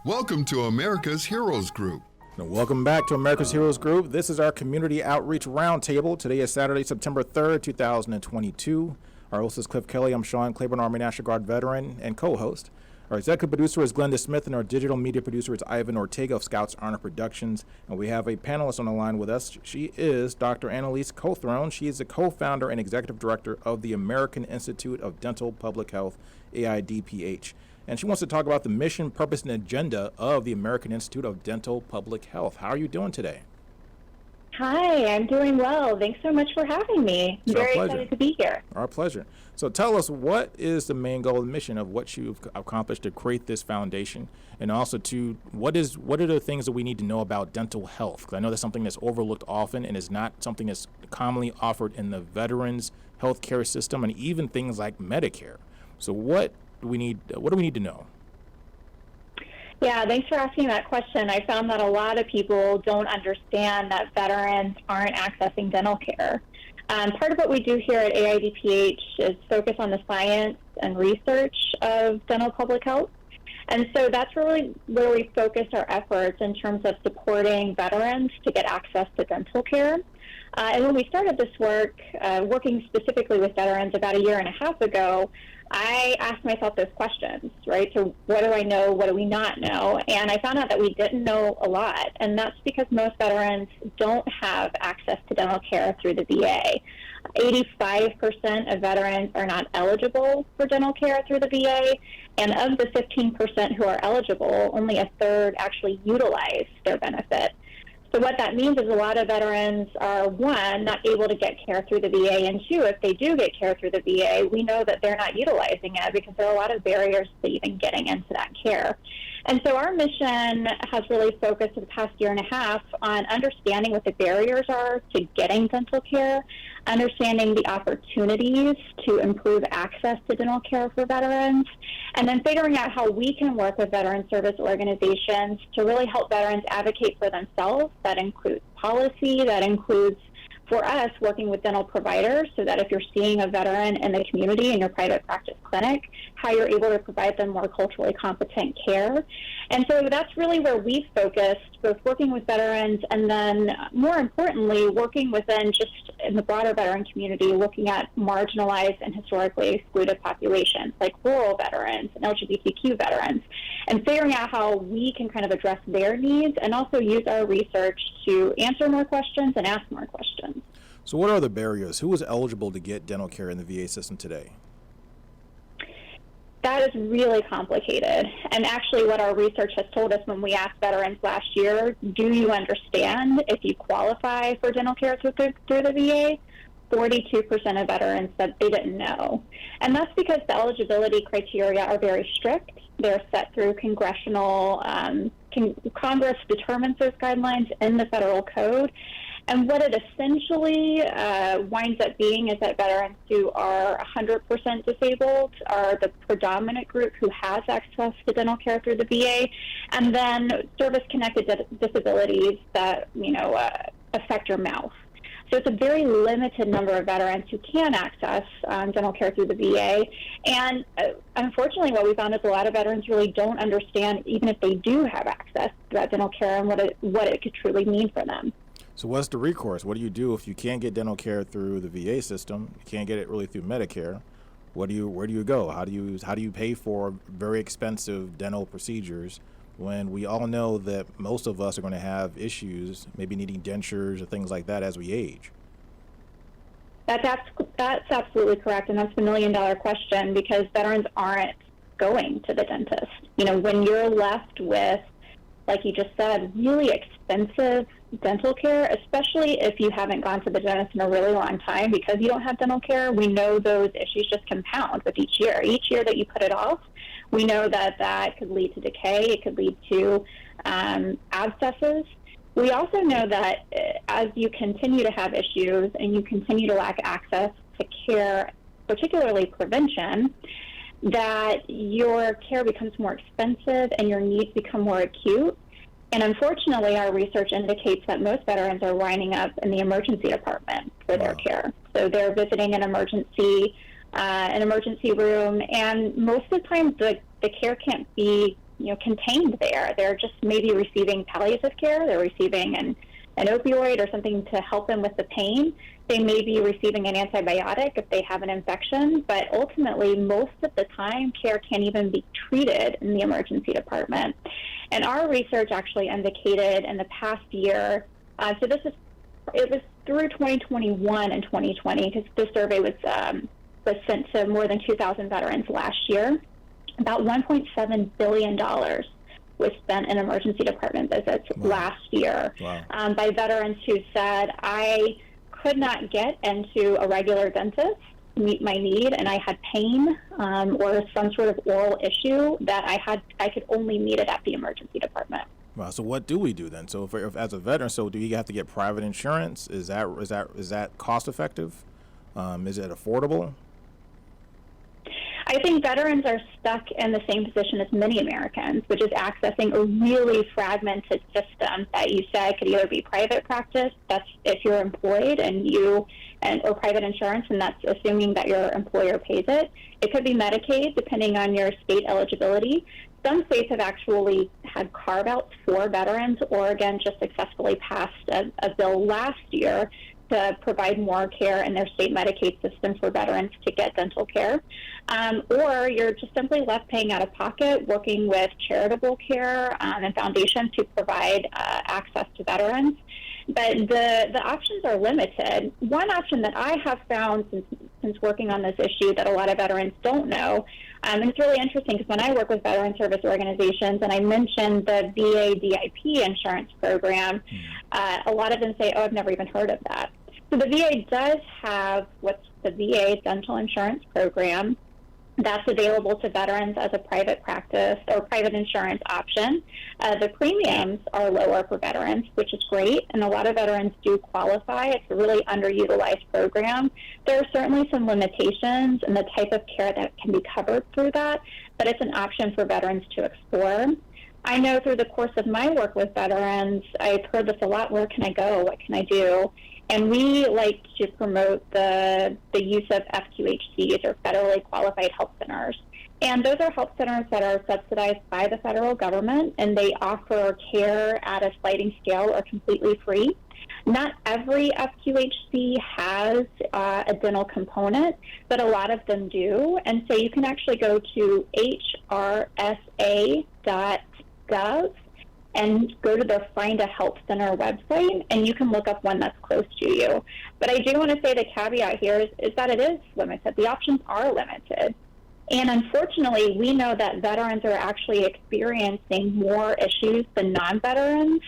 Welcome to America's Heroes Group. Welcome back to America's Heroes Group. This is our Community Outreach Roundtable. Today is Saturday, September 3rd, 2022. Our host is Kelley. I'm Sean, Claiborne Army National Guard veteran and co-host. Our executive producer is Glenda Smith, and our digital media producer is Ivan Ortega of Scouts Arnold Productions. And we have a panelist on the line with us. She is Dr. Annaliese Cothron. She is the co-founder and executive director of the American Institute of Dental Public Health, AIDPH. And she wants to talk about the mission, purpose, and agenda of the American Institute of Dental Public Health. How are you doing today? Hi, I'm doing well. Thanks so much for having me. I'm very excited to be here. Our pleasure. So tell us, what is the main goal and mission of what you've accomplished to create this foundation, and also to what are the things that we need to know about dental health? Because I know that's something that's overlooked often and is not something that's commonly offered in the veterans health care system and even things like Medicare. So what do we need to know? Yeah, thanks for asking that question. I found that a lot of people don't understand that veterans aren't accessing dental care. Part of what we do here at AIDPH is focus on the science and research of dental public health. And so that's really where we focus our efforts in terms of supporting veterans to get access to dental care. And when we started this work, working specifically with veterans about a year and a half ago, I asked myself those questions, right? So what do I know? What do we not know? And I found out that we didn't know a lot. And that's because most veterans don't have access to dental care through the VA. 85% of veterans are not eligible for dental care through the VA. And of the 15% who are eligible, only a third actually utilize their benefit. So what that means is a lot of veterans are, one, not able to get care through the VA, and two, if they do get care through the VA, we know that they're not utilizing it because there are a lot of barriers to even getting into that care. And so our mission has really focused for the past year and a half on understanding what the barriers are to getting dental care, understanding the opportunities to improve access to dental care for veterans, and then figuring out how we can work with veteran service organizations to really help veterans advocate for themselves. That includes policy, that includes, for us, working with dental providers so that if you're seeing a veteran in the community in your private practice clinic, how you're able to provide them more culturally competent care. And so that's really where we've focused, both working with veterans and then, more importantly, working within just in the broader veteran community, looking at marginalized and historically excluded populations like rural veterans and LGBTQ veterans, and figuring out how we can kind of address their needs and also use our research to answer more questions and ask more questions. So what are the barriers? Who is eligible to get dental care in the VA system today? That is really complicated. And actually what our research has told us when we asked veterans last year, do you understand if you qualify for dental care through the VA? 42% of veterans said they didn't know. And that's because the eligibility criteria are very strict. They're set through congressional, Congress determines those guidelines in the federal code. And what it essentially winds up being is that veterans who are 100% disabled are the predominant group who has access to dental care through the VA, and then service-connected disabilities that affect your mouth. So it's a very limited number of veterans who can access dental care through the VA. And unfortunately, what we found is a lot of veterans really don't understand, even if they do have access to that dental care, and what it could truly mean for them. So what's the recourse? What do you do if you can't get dental care through the VA system? You can't get it really through Medicare. Where do you go? How do you pay for very expensive dental procedures when we all know that most of us are going to have issues, maybe needing dentures or things like that as we age? That's absolutely correct, and that's the million-dollar question, because veterans aren't going to the dentist. When you're left with, like you just said, really expensive dental care, especially if you haven't gone to the dentist in a really long time because you don't have dental care, we know those issues just compound with each year. Each year that you put it off, we know that could lead to decay. It could lead to abscesses. We also know that as you continue to have issues and you continue to lack access to care, particularly prevention, that your care becomes more expensive and your needs become more acute. And unfortunately, our research indicates that most veterans are winding up in the emergency department for their care. So they're visiting an emergency room, and most of the time the care can't be contained there. They're just maybe receiving palliative care. They're receiving an opioid or something to help them with the pain. They may be receiving an antibiotic if they have an infection, but ultimately, most of the time, care can't even be treated in the emergency department. And our research actually indicated in the past year, it was through 2021 and 2020, because the survey was sent to more than 2,000 veterans last year. About $1.7 billion was spent in emergency department visits last year by veterans who said, I could not get into a regular dentist to meet my need, and I had pain or some sort of oral issue that I could only meet it at the emergency department. Wow. So what do we do then? So if as a veteran, so do you have to get private insurance? Is that cost effective? Is it affordable? I think veterans are stuck in the same position as many Americans, which is accessing a really fragmented system that you said could either be private practice, that's if you're employed or private insurance, and that's assuming that your employer pays it. It could be Medicaid, depending on your state eligibility. Some states have actually had carve-outs for veterans. Oregon just successfully passed a bill last year to provide more care in their state Medicaid system for veterans to get dental care. Or you're just simply left paying out of pocket, working with charitable care and foundations to provide access to veterans. But the options are limited. One option that I have found since working on this issue that a lot of veterans don't know, and it's really interesting because when I work with veteran service organizations and I mention the VA DIP insurance program, a lot of them say, oh, I've never even heard of that. So the VA does have what's the VA dental insurance program that's available to veterans as a private practice or private insurance option. The premiums are lower for veterans, which is great, and a lot of veterans do qualify. It's a really underutilized program. There are certainly some limitations in the type of care that can be covered through that, but it's an option for veterans to explore. I know through the course of my work with veterans, I've heard this a lot, where can I go, what can I do? And we like to promote the use of FQHCs, or federally qualified health centers. And those are health centers that are subsidized by the federal government, and they offer care at a sliding scale or completely free. Not every FQHC has a dental component, but a lot of them do. And so you can actually go to hrsa.gov and go to the Find a Health Center website, and you can look up one that's close to you. But I do want to say the caveat here is that it is limited. The options are limited. And unfortunately, we know that veterans are actually experiencing more issues than non-veterans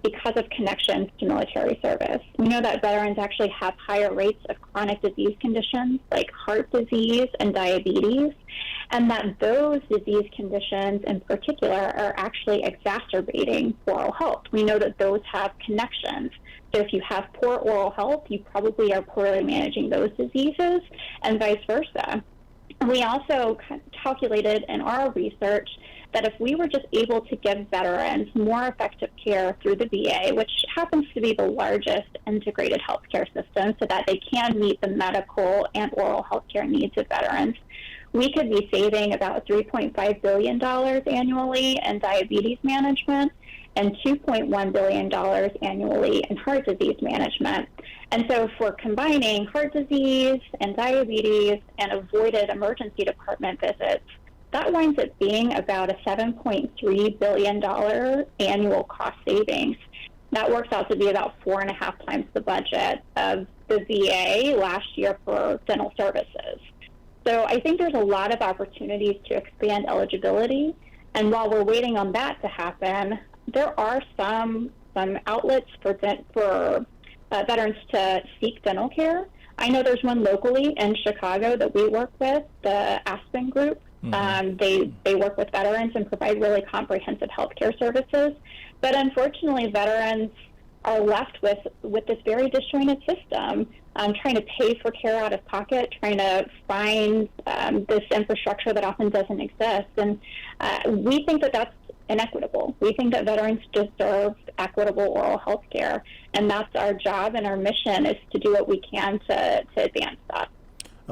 because of connections to military service. We know that veterans actually have higher rates of chronic disease conditions like heart disease and diabetes, and that those disease conditions in particular are actually exacerbating oral health. We know that those have connections. So if you have poor oral health, you probably are poorly managing those diseases, and vice versa. We also calculated in our research that if we were just able to give veterans more effective care through the VA, which happens to be the largest integrated healthcare system, so that they can meet the medical and oral healthcare needs of veterans, we could be saving about $3.5 billion annually in diabetes management and $2.1 billion annually in heart disease management. And so if we're combining heart disease and diabetes and avoided emergency department visits, that winds up being about a $7.3 billion annual cost savings. That works out to be about 4.5 times the budget of the VA last year for dental services. So I think there's a lot of opportunities to expand eligibility. And while we're waiting on that to happen, there are some outlets for veterans to seek dental care. I know there's one locally in Chicago that we work with, the Aspen Group. They work with veterans and provide really comprehensive healthcare services. But unfortunately, veterans are left with this very disjointed system, trying to pay for care out of pocket, trying to find this infrastructure that often doesn't exist. And we think that that's inequitable. We think that veterans deserve equitable oral health care, and that's our job, and our mission is to do what we can to advance that.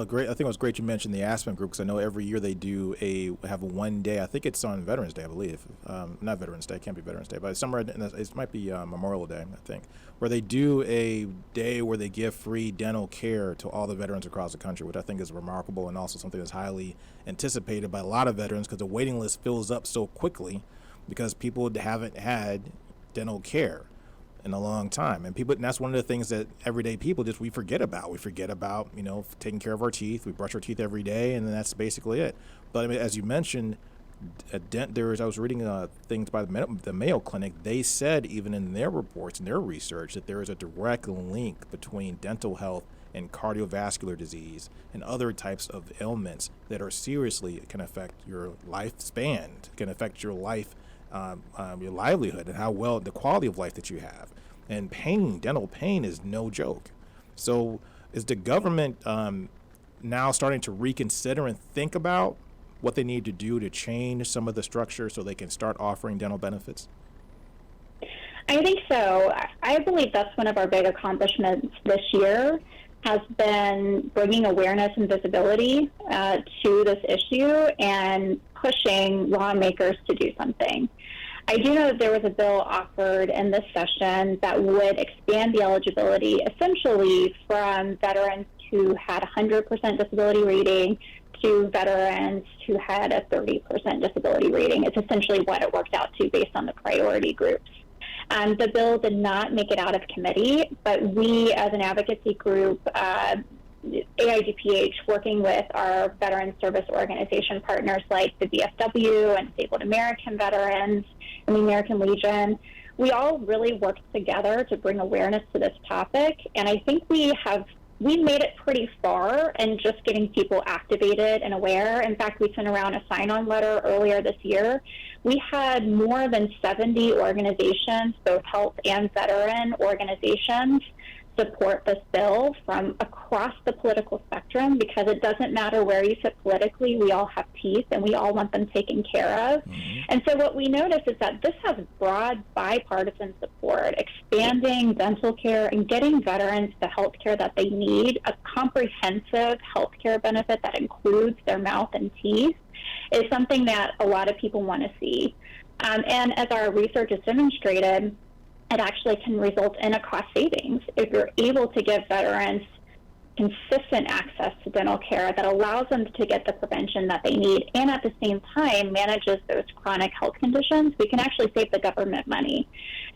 Great. I think it was great you mentioned the Aspen group, because I know every year they have a 1 day. I think it's on Veterans Day, I believe. Not Veterans Day. It can't be Veterans Day, but somewhere it might be Memorial Day, I think, where they do a day where they give free dental care to all the veterans across the country, which I think is remarkable and also something that's highly anticipated by a lot of veterans, because the waiting list fills up so quickly because people haven't had dental care in a long time, and that's one of the things that everyday people we forget about. We forget about taking care of our teeth. We brush our teeth every day, and then that's basically it. But I mean, as you mentioned, I was reading things by the Mayo Clinic. They said even in their reports and their research that there is a direct link between dental health and cardiovascular disease and other types of ailments that are seriously can affect your lifespan, can affect your life. Your livelihood and how well the quality of life that you have. And dental pain is no joke. So is the government now starting to reconsider and think about what they need to do to change some of the structure so they can start offering dental benefits? I think so. I believe that's one of our big accomplishments this year, has been bringing awareness and visibility to this issue and pushing lawmakers to do something. I do know that there was a bill offered in this session that would expand the eligibility essentially from veterans who had 100% disability rating to veterans who had a 30% disability rating. It's essentially what it worked out to based on the priority groups. The bill did not make it out of committee, but we as an advocacy group, AIDPH, working with our veteran service organization partners like the VFW and Disabled American Veterans and the American Legion, we all really worked together to bring awareness to this topic. And I think we made it pretty far in just getting people activated and aware. In fact, we sent around a sign-on letter earlier this year. We had more than 70 organizations, both health and veteran organizations, support this bill from across the political spectrum, because it doesn't matter where you sit politically, we all have teeth and we all want them taken care of. Mm-hmm. And so what we notice is that this has broad bipartisan support, expanding dental care and getting veterans the health care that they need, a comprehensive health care benefit that includes their mouth and teeth, is something that a lot of people want to see. And as our research has demonstrated, it actually can result in a cost savings if you're able to give veterans consistent access to dental care that allows them to get the prevention that they need and at the same time manages those chronic health conditions. We can actually save the government money.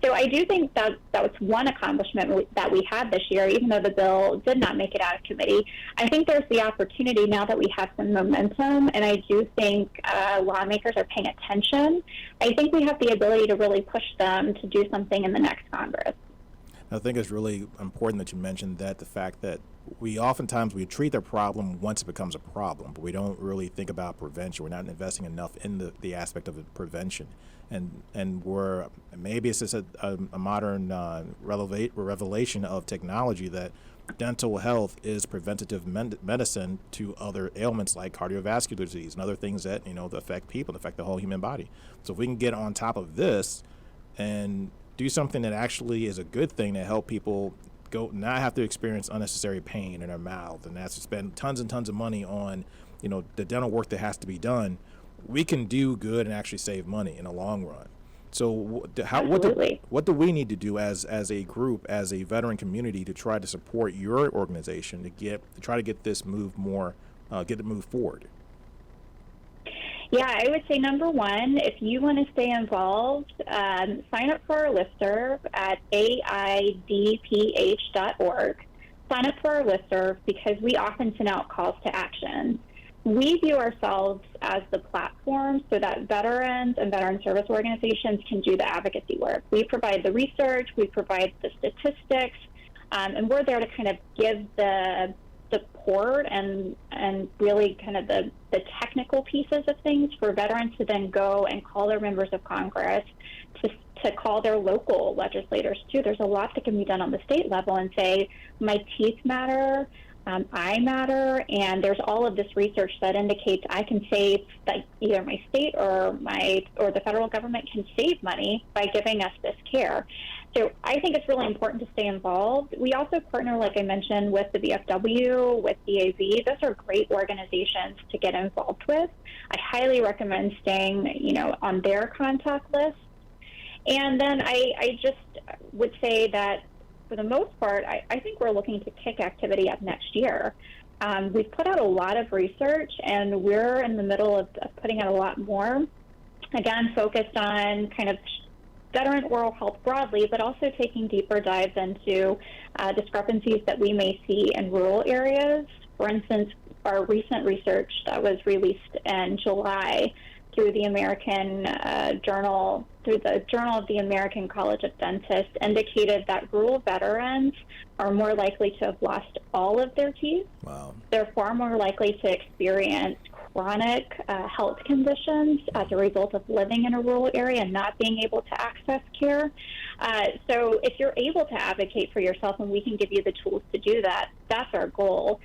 So I do think that was one accomplishment that we had this year, even though the bill did not make it out of committee. I think there's the opportunity now that we have some momentum, and I do think lawmakers are paying attention. I think we have the ability to really push them to do something in the next Congress. I think it's really important that you mentioned that, the fact that we oftentimes treat the problem once it becomes a problem, but we don't really think about prevention. We're not investing enough in the aspect of prevention. And we're, maybe it's just a modern revelation of technology that dental health is preventative medicine to other ailments like cardiovascular disease and other things that, that affect people, that affect the whole human body. So if we can get on top of this and do something that actually is a good thing to help people not have to experience unnecessary pain in their mouth and has to spend tons and tons of money on, the dental work that has to be done, we can do good and actually save money in the long run. So what do we need to do as a group, as a veteran community, to try to support your organization to try to get this moved forward? Yeah, I would say number one, if you want to stay involved, sign up for our listserv at AIDPH.org. Sign up for our listserv because we often send out calls to action. We view ourselves as the platform so that veterans and veteran service organizations can do the advocacy work. We provide the research, we provide the statistics, and we're there to kind of give the support and really kind of the technical pieces of things for veterans to then go and call their members of Congress, to call their local legislators too. There's a lot that can be done on the state level and say, my teeth matter, I matter, and there's all of this research that indicates I can save, that either my state or the federal government can save money by giving us this care. So I think it's really important to stay involved. We also partner, like I mentioned, with the VFW, with DAV. Those are great organizations to get involved with. I highly recommend staying, on their contact list. And then I just would say that for the most part, I think we're looking to kick activity up next year. We've put out a lot of research, and we're in the middle of putting out a lot more, again, focused on kind of veteran oral health broadly, but also taking deeper dives into discrepancies that we may see in rural areas. For instance, our recent research that was released in July through the Journal of the American College of Dentists indicated that rural veterans are more likely to have lost all of their teeth. Wow. They're far more likely to experience chronic health conditions as a result of living in a rural area and not being able to access care. So if you're able to advocate for yourself and we can give you the tools to do that, that's our goal.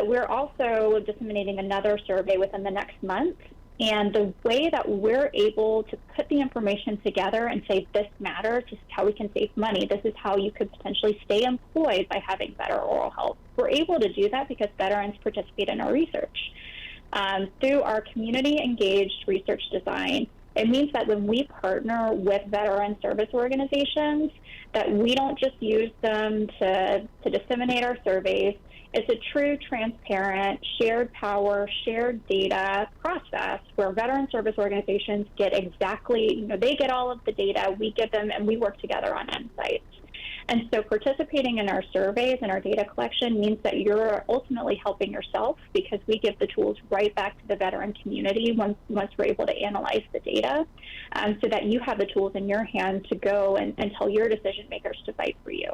We're also disseminating another survey within the next month. And the way that we're able to put the information together and say, this matters, this is how we can save money, this is how you could potentially stay employed by having better oral health. We're able to do that because veterans participate in our research. Through our community-engaged research design, it means that when we partner with veteran service organizations, that we don't just use them to disseminate our surveys. It's a true, transparent, shared power, shared data process where veteran service organizations get exactly, they get all of the data, we give them, and we work together on insights. And so participating in our surveys and our data collection means that you're ultimately helping yourself because we give the tools right back to the veteran community once we're able to analyze the data so that you have the tools in your hand to go and tell your decision makers to fight for you.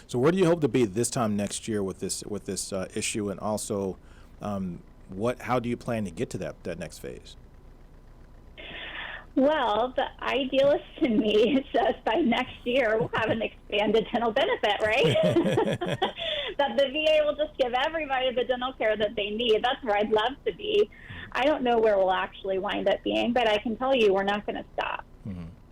So where do you hope to be this time next year with this issue, and also how do you plan to get to that next phase? Well, the idealist in me says by next year we'll have an expanded dental benefit, right? That the VA will just give everybody the dental care that they need. That's where I'd love to be. I don't know where we'll actually wind up being, but I can tell you we're not going to stop.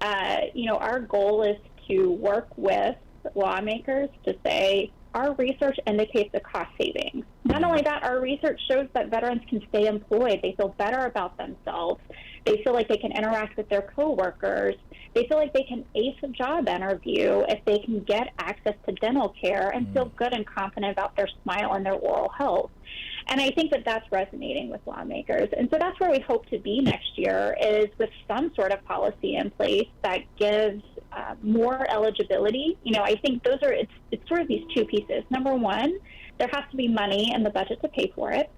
Our goal is to work with lawmakers to say our research indicates a cost savings. Not only that, our research shows that veterans can stay employed. They feel better about themselves. They feel like they can interact with their coworkers. They feel like they can ace a job interview if they can get access to dental care and feel good and confident about their smile and their oral health. And I think that that's resonating with lawmakers. And so that's where we hope to be next year, is with some sort of policy in place that gives more eligibility. I think it's sort of these two pieces. Number one, there has to be money in the budget to pay for it.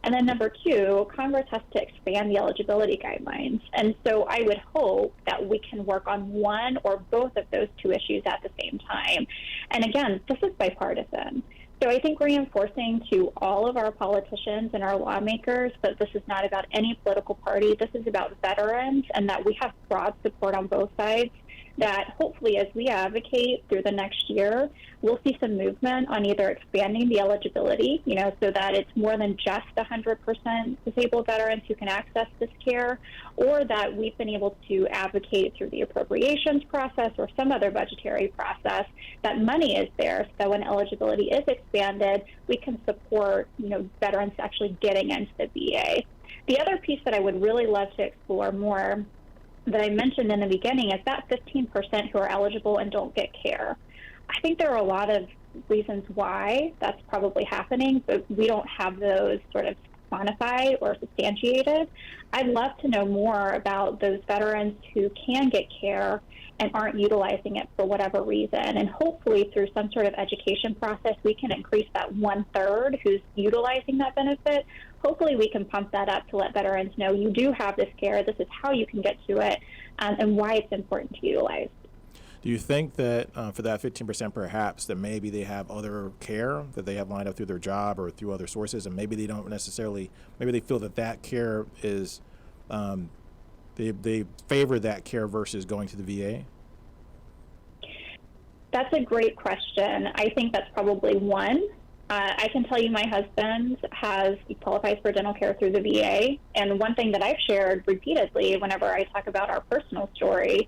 And then number two, Congress has to expand the eligibility guidelines. And so I would hope that we can work on one or both of those two issues at the same time. And again, this is bipartisan. So I think reinforcing to all of our politicians and our lawmakers that this is not about any political party, this is about veterans, and that we have broad support on both sides, that hopefully as we advocate through the next year, we'll see some movement on either expanding the eligibility, so that it's more than just 100% disabled veterans who can access this care, or that we've been able to advocate through the appropriations process or some other budgetary process that money is there so that when eligibility is expanded, we can support, veterans actually getting into the VA. The other piece that I would really love to explore more that I mentioned in the beginning is that 15% who are eligible and don't get care. I think there are a lot of reasons why that's probably happening, but we don't have those sort of quantified or substantiated. I'd love to know more about those veterans who can get care and aren't utilizing it for whatever reason. And hopefully through some sort of education process, we can increase that 1/3 who's utilizing that benefit. Hopefully we can pump that up to let veterans know you do have this care, this is how you can get to it, and why it's important to utilize. Do you think that for that 15% perhaps that maybe they have other care that they have lined up through their job or through other sources, and maybe they don't necessarily, maybe they feel that care is, they favor that care versus going to the VA? That's a great question. I think that's probably one. I can tell you my husband he qualifies for dental care through the VA. And one thing that I've shared repeatedly whenever I talk about our personal story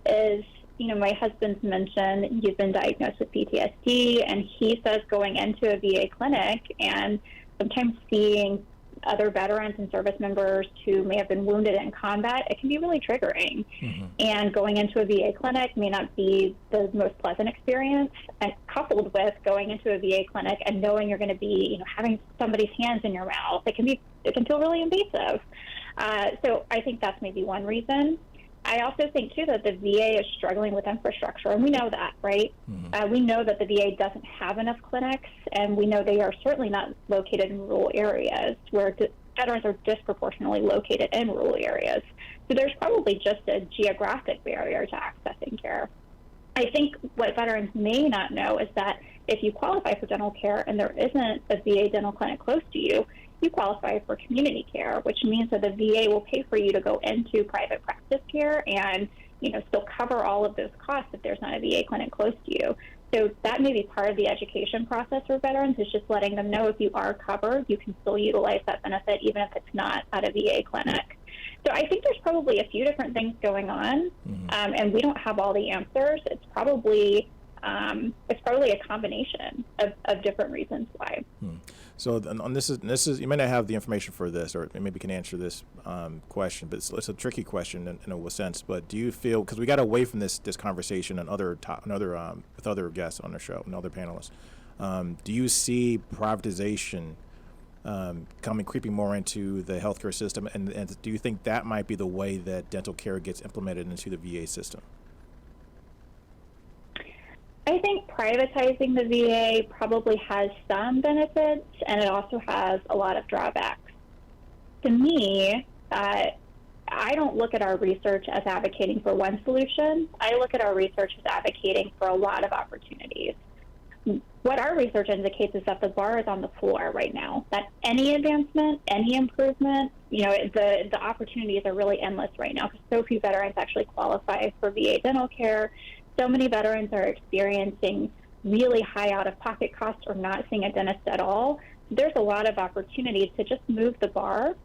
is, my husband's mentioned he's been diagnosed with PTSD, and he says going into a VA clinic and sometimes seeing other veterans and service members who may have been wounded in combat, it can be really triggering. Mm-hmm. And going into a VA clinic may not be the most pleasant experience, and coupled with going into a VA clinic and knowing you're going to be, having somebody's hands in your mouth, it can feel really invasive. So I think that's maybe one reason. I also think, too, that the VA is struggling with infrastructure, and we know that, right? Mm-hmm. We know that the VA doesn't have enough clinics, and we know they are certainly not located in rural areas where veterans are disproportionately located in rural areas. So there's probably just a geographic barrier to accessing care. I think what veterans may not know is that if you qualify for dental care and there isn't a VA dental clinic close to you, you qualify for community care, which means that the VA will pay for you to go into private practice care and, still cover all of those costs if there's not a VA clinic close to you. So that may be part of the education process for veterans, is just letting them know if you are covered, you can still utilize that benefit even if it's not at a VA clinic. So I think there's probably a few different things going on, and we don't have all the answers. It's probably a combination of different reasons why. So on this is you may not have the information for this, or maybe you can answer this question, but it's a tricky question in a sense. But do you feel, because we got away from this conversation and with other guests on the show and other panelists, do you see privatization creeping more into the healthcare system, and do you think that might be the way that dental care gets implemented into the VA system? I think privatizing the VA probably has some benefits, and it also has a lot of drawbacks. To me, I don't look at our research as advocating for one solution. I look at our research as advocating for a lot of opportunities. What our research indicates is that the bar is on the floor right now, that any advancement, any improvement, the opportunities are really endless right now, because so few veterans actually qualify for VA dental care. So many veterans are experiencing really high out-of-pocket costs or not seeing a dentist at all. There's a lot of opportunities to just move the bar.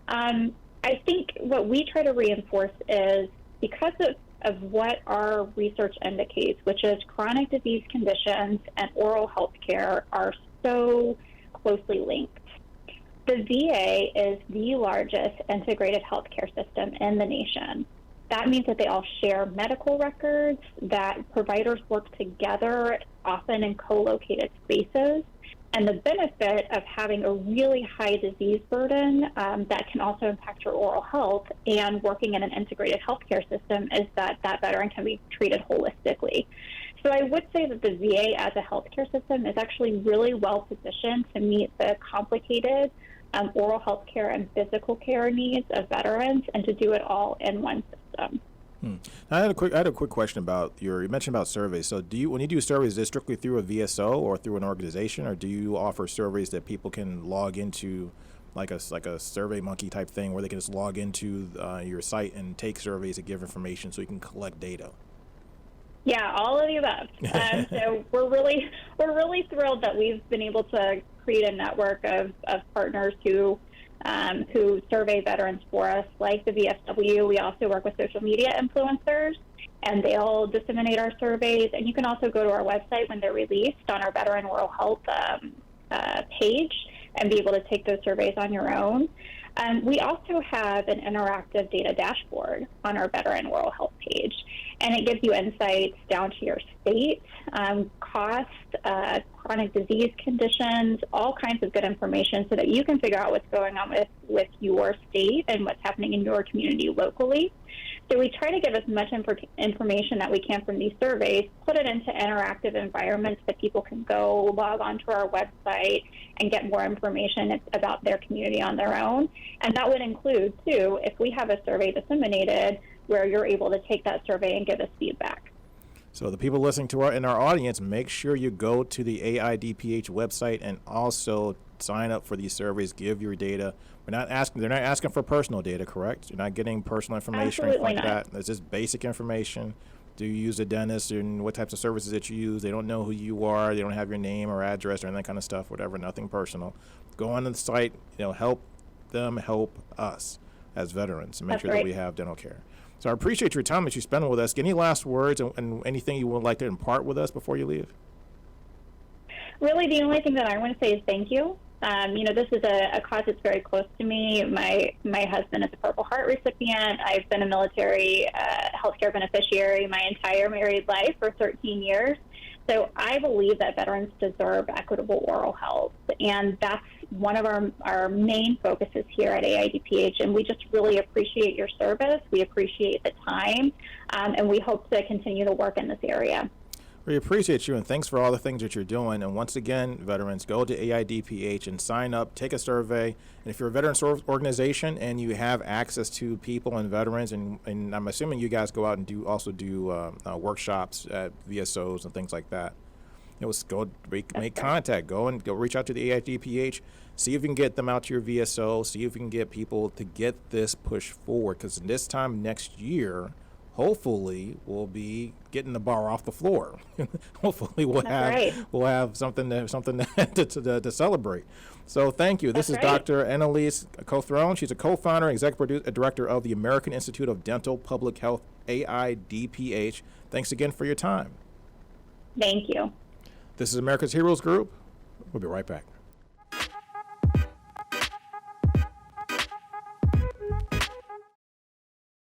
I think what we try to reinforce is, because of what our research indicates, which is chronic disease conditions and oral health care are so closely linked. The VA is the largest integrated healthcare system in the nation. That means that they all share medical records, that providers work together, often in co-located spaces. And the benefit of having a really high disease burden that can also impact your oral health and working in an integrated healthcare system is that veteran can be treated holistically. So I would say that the VA as a healthcare system is actually really well positioned to meet the complicated oral health care and physical care needs of veterans, and to do it all in one system. I had a quick question about you mentioned about surveys. So when you do surveys, is it strictly through a VSO or through an organization, or do you offer surveys that people can log into, like a Survey Monkey type thing, where they can just log into your site and take surveys and give information so you can collect data? Yeah, all of the above. So we're really thrilled that we've been able to create a network of partners who survey veterans for us, like the VFW. We also work with social media influencers, and they'll disseminate our surveys. And you can also go to our website when they're released on our Veteran Oral Health page and be able to take those surveys on your own. We also have an interactive data dashboard on our Veteran Oral Health page, and it gives you insights down to your state, cost, chronic disease conditions, all kinds of good information so that you can figure out what's going on with your state and what's happening in your community locally. So we try to give as much information that we can from these surveys, put it into interactive environments that people can go log onto our website and get more information about their community on their own. And that would include, too, if we have a survey disseminated where you're able to take that survey and give us feedback. So the people listening to in our audience, make sure you go to the AIDPH website and also sign up for these surveys, give your data. They're not asking for personal data, correct? You're not getting personal information or anything like that. It's just basic information. do you use a dentist and what types of services that you use. They don't know who you are. They don't have your name or address or any of that kind of stuff, whatever, nothing personal. Go on the site, help them help us as veterans and make sure that we have dental care. So I appreciate your time that you spent with us. Any last words and anything you would like to impart with us before you leave? Really, the only thing that I want to say is thank you. This is a cause that's very close to me. My husband is a Purple Heart recipient. I've been a military healthcare beneficiary my entire married life for 13 years. So I believe that veterans deserve equitable oral health, and that's one of our main focuses here at AIDPH, and we just really appreciate your service. We appreciate the time, and we hope to continue to work in this area. We appreciate you, and thanks for all the things that you're doing. And once again, veterans, go to AIDPH and sign up, take a survey. And if you're a veterans organization and you have access to people and veterans, and I'm assuming you guys go out and also do workshops at VSOs and things like that. Make contact. Go reach out to the AIDPH. See if you can get them out to your VSO. See if you can get people to get this push forward. Because this time next year, hopefully we'll be getting the bar off the floor. Hopefully we'll have something to celebrate. So thank you. This is Dr. Annaliese Cothron. She's a co-founder and executive director of the American Institute of Dental Public Health, AIDPH. Thanks again for your time. Thank you. This is America's Heroes Group. We'll be right back.